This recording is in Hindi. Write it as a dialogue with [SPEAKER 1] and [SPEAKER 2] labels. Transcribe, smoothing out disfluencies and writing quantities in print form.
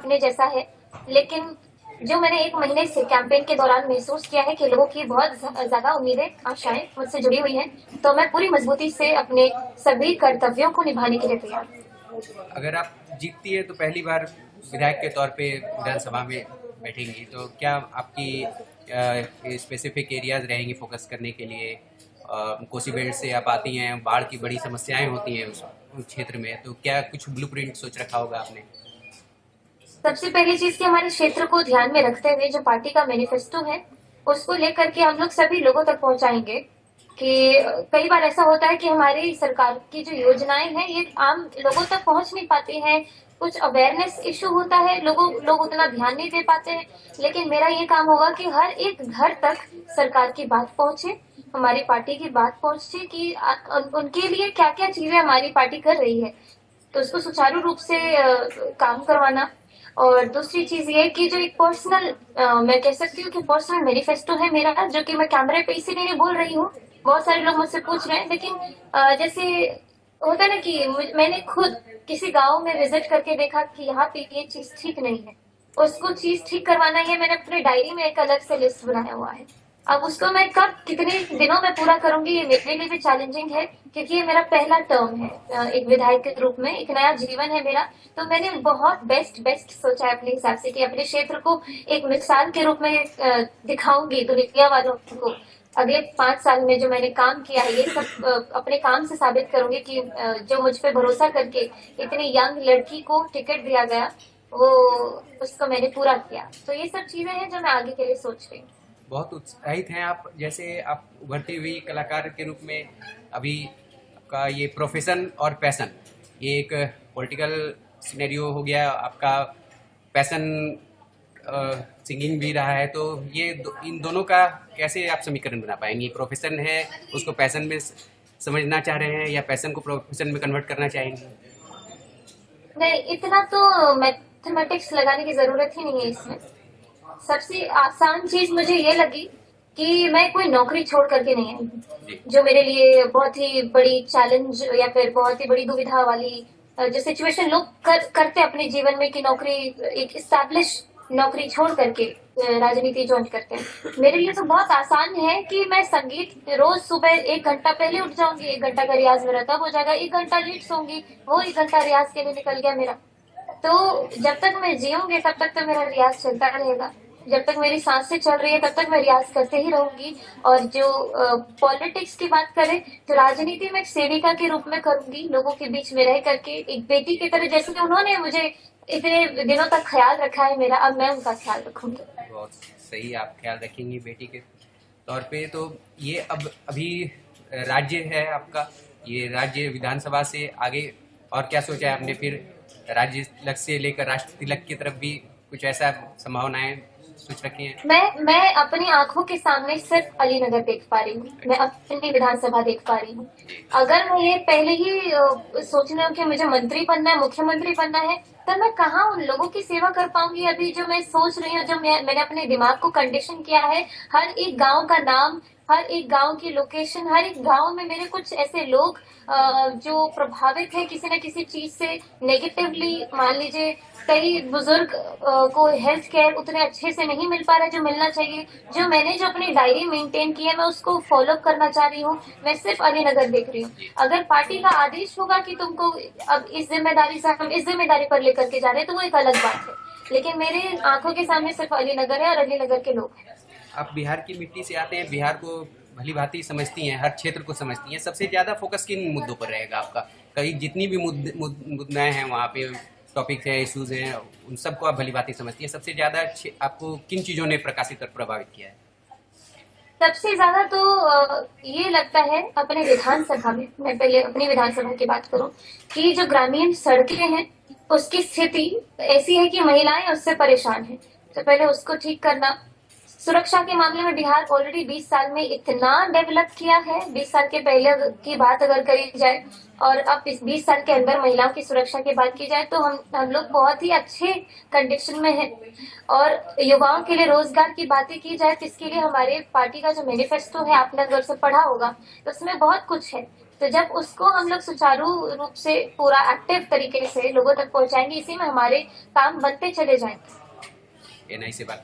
[SPEAKER 1] अपने जैसा है, लेकिन जो मैंने 1 महीने से कैंपेन के दौरान महसूस किया है कि लोगों की बहुत ज़्यादा उम्मीदें, आशाएँ मुझसे जुड़ी हुई हैं, तो मैं पूरी मज़बूती से अपने सभी कर्तव्यों को निभाने के लिए तैयार हूँ।
[SPEAKER 2] अगर आप जीतती है तो पहली बार विधायक के तौर पे विधानसभा में बैठेंगी, तो क्या आपकी स्पेसिफिक एरियाज रहेंगी फोकस करने के लिए? कोसी बेल्ट से आप आती हैं, बाढ़ की बड़ी समस्याएं होती हैं उस क्षेत्र में, तो क्या कुछ ब्लूप्रिंट सोच रखा होगा आपने?
[SPEAKER 1] सबसे पहली चीज़ कि हमारे क्षेत्र को ध्यान में रखते हुए जो पार्टी का मैनिफेस्टो है, उसको लेकर के हम लोग सभी लोगों तक पहुँचाएँगे कि कई बार ऐसा होता है कि हमारी सरकार की जो योजनाएँ हैं, ये आम लोगों तक पहुँच नहीं पाती हैं। कुछ अवेयरनेस इश्यू होता है, लोग उतना ध्यान नहीं दे पाते हैं। लेकिन मेरा ये काम होगा कि हर एक घर तक सरकार की बात पहुँचे, हमारी पार्टी की बात पहुँचे कि उनके लिए क्या-क्या चीज़ें हमारी पार्टी कर रही है। तो उसको सुचारू रूप से काम करवाना। और दूसरी चीज ये कि जो एक पर्सनल, मैं कह सकती हूँ कि पर्सनल मैनिफेस्टो है मेरा, जो कि मैं कैमरे पे इसीलिए नहीं बोल रही हूँ। बहुत सारे लोग मुझसे पूछ रहे हैं, लेकिन जैसे होता है ना कि मैंने खुद किसी गांव में विजिट करके देखा कि यहाँ पे ये चीज ठीक नहीं है, उसको चीज ठीक करवाना है। मैंने अपने डायरी में एक अलग से लिस्ट बनाया हुआ है। अब उसको मैं कब कितने दिनों में पूरा करूंगी, ये मेरे लिए भी चैलेंजिंग है, क्योंकि ये मेरा पहला टर्म है एक विधायक के रूप में, एक नया जीवन है मेरा। तो मैंने बहुत बेस्ट बेस्ट सोचा है अपने हिसाब से कि अपने क्षेत्र को एक मिसाल के रूप में दिखाऊंगी दुनिया वालों को। अगले 5 साल में जो मैंने काम किया है, ये सब अपने काम से साबित करूंगी कि जो मुझ पे भरोसा करके इतनी यंग लड़की को टिकट दिया गया, वो उसको मैंने पूरा किया। तो ये सब चीजें हैं जो मैं आगे के लिए सोच रही हूँ।
[SPEAKER 2] बहुत उत्साहित हैं आप, जैसे आप उभरती हुई कलाकार के रूप में अभी आपका ये प्रोफेशन और पैशन, ये एक पॉलिटिकल सिनेरियो हो गया, आपका पैशन सिंगिंग भी रहा है, तो इन दोनों का कैसे आप समीकरण बना पाएंगी? प्रोफेशन है, उसको पैशन में समझना चाह रहे हैं, या पैशन को प्रोफेशन में कन्वर्ट करना चाहेंगे?
[SPEAKER 1] नहीं, इतना तो मैथमेटिक्स लगाने की जरूरत ही नहीं है इसमें। सबसे आसान चीज मुझे ये लगी कि मैं कोई नौकरी छोड़ करके नहीं आई हूँ,
[SPEAKER 2] जी।
[SPEAKER 1] जो मेरे लिए बहुत ही बड़ी चैलेंज या फिर बहुत ही बड़ी दुविधा वाली जो सिचुएशन लोग करते अपने जीवन में कि नौकरी, एक स्टैब्लिश नौकरी छोड़ करके राजनीति ज्वाइन करते हैं। मेरे लिए तो बहुत आसान है कि मैं संगीत रोज सुबह 1 घंटा पहले उठ जाऊंगी, 1 घंटा का रियाज मेरा तब हो जाएगा, 1 घंटा लेट सोऊंगी, वो 1 घंटा रियाज के लिए निकल गया मेरा। तो जब तक मैं जीऊंगी तब तक तो मेरा रियाज चलता रहेगा, जब तक मेरी सांसें चल रही है तब तक मैं रियाज करते ही रहूंगी। और जो पॉलिटिक्स की बात करें, तो राजनीति में एक सेविका के रूप में करूंगी, लोगों के बीच में रह करके एक बेटी की तरह, जैसे उन्होंने मुझे इतने दिनों तक ख्याल रखा है मेरा, अब मैं उनका ख्याल रखूंगी।
[SPEAKER 2] बहुत सही, आप ख्याल रखेंगी बेटी के तौर पे। तो ये अब अभी राज्य है आपका, ये राज्य विधानसभा से आगे और क्या सोचा है आपने? फिर राज्य तिलक से लेकर राष्ट्र तिलक की तरफ भी कुछ ऐसा संभावनाएं सोच रखी हैं?
[SPEAKER 1] मैं अपनी आंखों के सामने सिर्फ अलीनगर देख पा रही हूँ, मैं अपनी विधानसभा देख पा रही हूँ। अगर मैं ये पहले ही सोच रही हूँ कि मुझे मंत्री बनना है, मुख्यमंत्री बनना है, तब मैं कहाँ उन लोगों की सेवा कर पाऊंगी? अभी जो मैं सोच रही हूँ, जो मैंने अपने दिमाग को कंडीशन किया है, हर एक गांव का नाम, हर एक गांव की लोकेशन, हर एक गांव में मेरे कुछ ऐसे लोग जो प्रभावित है किसी न किसी चीज से नेगेटिवली। मान लीजिए कई बुजुर्ग को हेल्थ केयर उतने अच्छे से नहीं मिल पा रहा है जो मिलना चाहिए। जो अपनी डायरी मेंटेन की है, मैं उसको फॉलो करना चाह रही हूँ। मैं सिर्फ अलीनगर देख रही हूँ। अगर पार्टी का आदेश होगा कि तुमको अब इस जिम्मेदारी से, हम इस जिम्मेदारी पर लेकर के जा रहे हैं, तो वो एक अलग बात है। लेकिन मेरे आंखों के सामने सिर्फ अलीनगर है और अलीनगर के लोग हैं।
[SPEAKER 2] आप बिहार की मिट्टी से आते हैं, बिहार को भली भांति समझती हैं, हर क्षेत्र को समझती हैं। सबसे ज़्यादा फोकस किन मुद्दों पर रहेगा आपका? कई जितनी भी मुद्दाएं हैं वहाँ पे, टॉपिक हैं, इश्यूज हैं, उन सबको आप भली भांति समझती हैं। सबसे ज़्यादा आपको किन चीज़ों ने प्रकाशित और प्रभावित किया है?
[SPEAKER 1] सबसे ज्यादा तो ये लगता है अपने विधानसभा में, मैं पहले अपनी विधानसभा की बात करूं, कि जो ग्रामीण सड़कें हैं उसकी स्थिति ऐसी है कि महिलाएं उससे परेशान हैं। तो पहले उसको ठीक करना। सुरक्षा के मामले में बिहार ऑलरेडी 20 साल में इतना डेवलप किया है, 20 साल के पहले की बात अगर करी जाए और अब इस 20 साल के अंदर महिलाओं की सुरक्षा की बात की जाए, तो हम लोग बहुत ही अच्छे कंडीशन में हैं। और युवाओं के लिए रोजगार की बातें की जाए, तो इसके लिए हमारे पार्टी का जो मैनिफेस्टो है, आपने अगर उसे पढ़ा होगा, तो उसमें बहुत कुछ है तो जब उसको हम लोग सुचारू रूप से पूरा एक्टिव तरीके से लोगों तक पहुंचाएंगे, इसी में हमारे काम बनते चले जाएंगे।
[SPEAKER 2] एनआई से बात